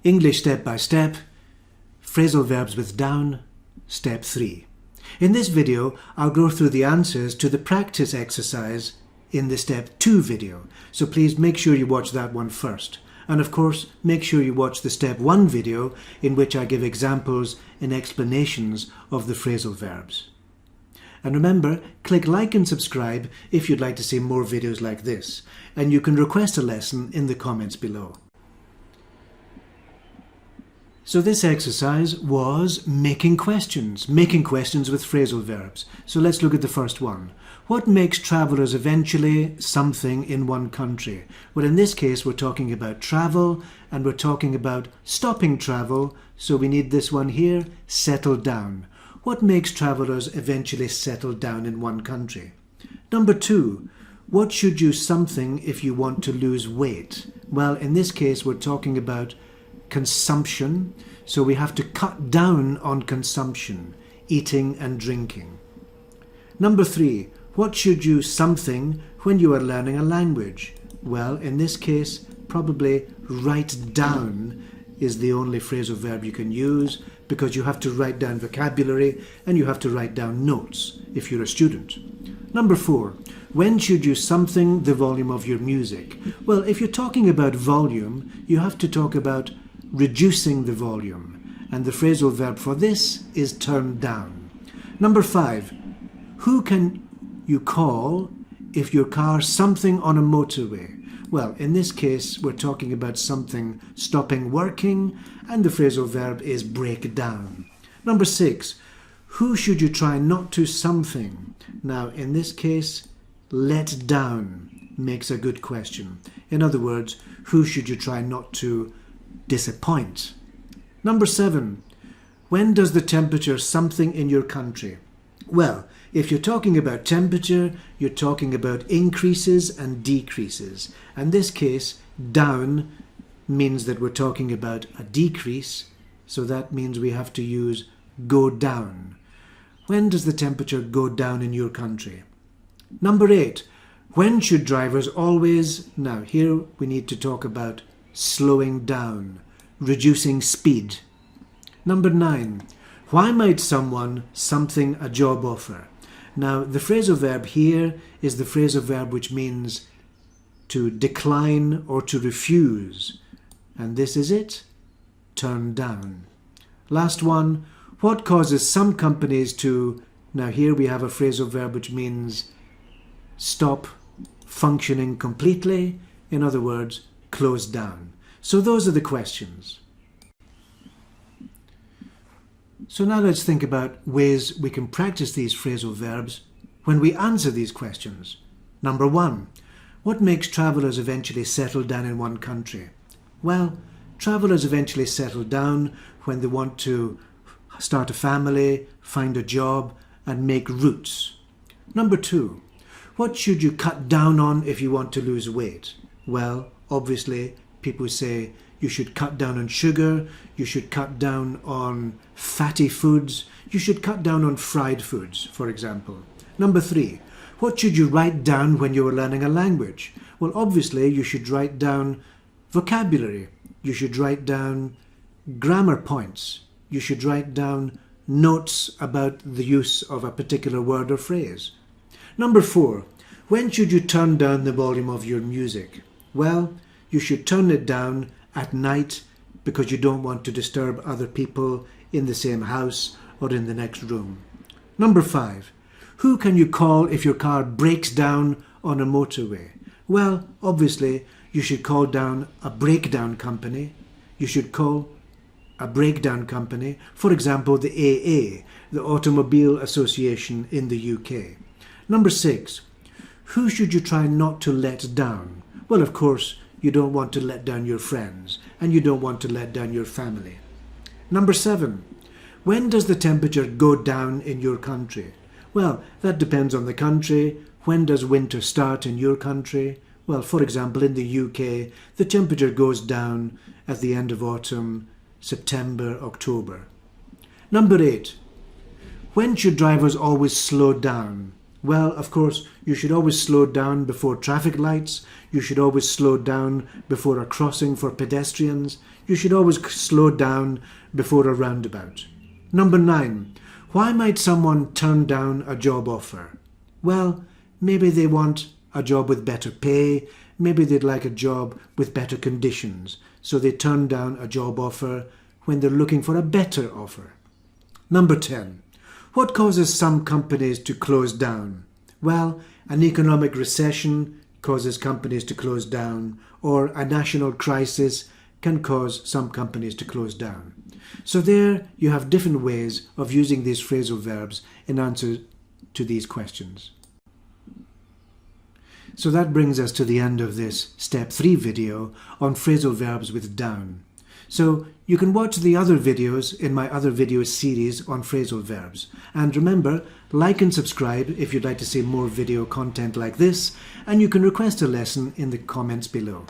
English step by step, phrasal verbs with down, step 3. In this video, I'll go through the answers to the practice exercise in the step 2 video, so please make sure you watch that one first. And of course, make sure you watch the step 1 video in which I give examples and explanations of the phrasal verbs. And remember, click like and subscribe if you'd like to see more videos like this, and you can request a lesson in the comments below. So this exercise was making questions with phrasal verbs. So let's look at the first one. What makes travellers eventually something in one country? Well, in this case, we're talking about travel, and we're talking about stopping travel, so we need this one here, settle down. What makes travellers eventually settle down in one country? Number 2, what should you something if you want to lose weight? Well, in this case, we're talking about consumption, so we have to cut down on consumption, eating and drinking. Number 3, what should you something when you are learning a language? Well, in this case, probably write down is the only phrasal verb you can use, because you have to write down vocabulary and you have to write down notes if you're a student. Number 4, when should you something the volume of your music? Well, if you're talking about volume, you have to talk about reducing the volume, and the phrasal verb for this is turn down. Number 5, who can you call if your car something on a motorway? Well, in this case, we're talking about something stopping working, and the phrasal verb is break down. Number 6, who should you try not to something? Now, in this case, let down makes a good question. In other words, who should you try not to disappoint? Number 7, when does the temperature something in your country? Well, if you're talking about temperature, you're talking about increases and decreases. In this case, down means that we're talking about a decrease, so that means we have to use go down. When does the temperature go down in your country? Number 8, when should drivers always... Now, here we need to talk about slowing down, reducing speed. Number 9, why might someone something a job offer? Now, the phrasal verb here is the phrasal verb which means to decline or to refuse. And this is it, turn down. Last one, what causes some companies to... Now, here we have a phrasal verb which means stop functioning completely. In other words, close down. So those are the questions. So now let's think about ways we can practice these phrasal verbs when we answer these questions. Number 1, what makes travellers eventually settle down in one country? Well, travellers eventually settle down when they want to start a family, find a job, and make roots. Number 2, what should you cut down on if you want to lose weight? Well, obviously, people say you should cut down on sugar, you should cut down on fatty foods, you should cut down on fried foods, for example. Number 3, what should you write down when you are learning a language? Well, obviously, you should write down vocabulary, you should write down grammar points, you should write down notes about the use of a particular word or phrase. Number 4, when should you turn down the volume of your music? Well, you should turn it down at night because you don't want to disturb other people in the same house or in the next room. Number 5, who can you call if your car breaks down on a motorway? Well, obviously, you should call down a breakdown company. You should call a breakdown company, for example, the AA, the Automobile Association in the UK. Number 6, who should you try not to let down? Well, of course, you don't want to let down your friends, and you don't want to let down your family. Number 7, when does the temperature go down in your country? Well, that depends on the country. When does winter start in your country? Well, for example, in the UK, the temperature goes down at the end of autumn, September, October. Number 8, when should drivers always slow down? Well, of course, you should always slow down before traffic lights. You should always slow down before a crossing for pedestrians. You should always slow down before a roundabout. Number 9. Why might someone turn down a job offer? Well, maybe they want a job with better pay. Maybe they'd like a job with better conditions. So they turn down a job offer when they're looking for a better offer. Number 10. What causes some companies to close down? Well, an economic recession causes companies to close down, or a national crisis can cause some companies to close down. So there you have different ways of using these phrasal verbs in answer to these questions. So that brings us to the end of this Step 3 video on phrasal verbs with down. So you can watch the other videos in my other video series on phrasal verbs. And remember, like and subscribe if you'd like to see more video content like this, and you can request a lesson in the comments below.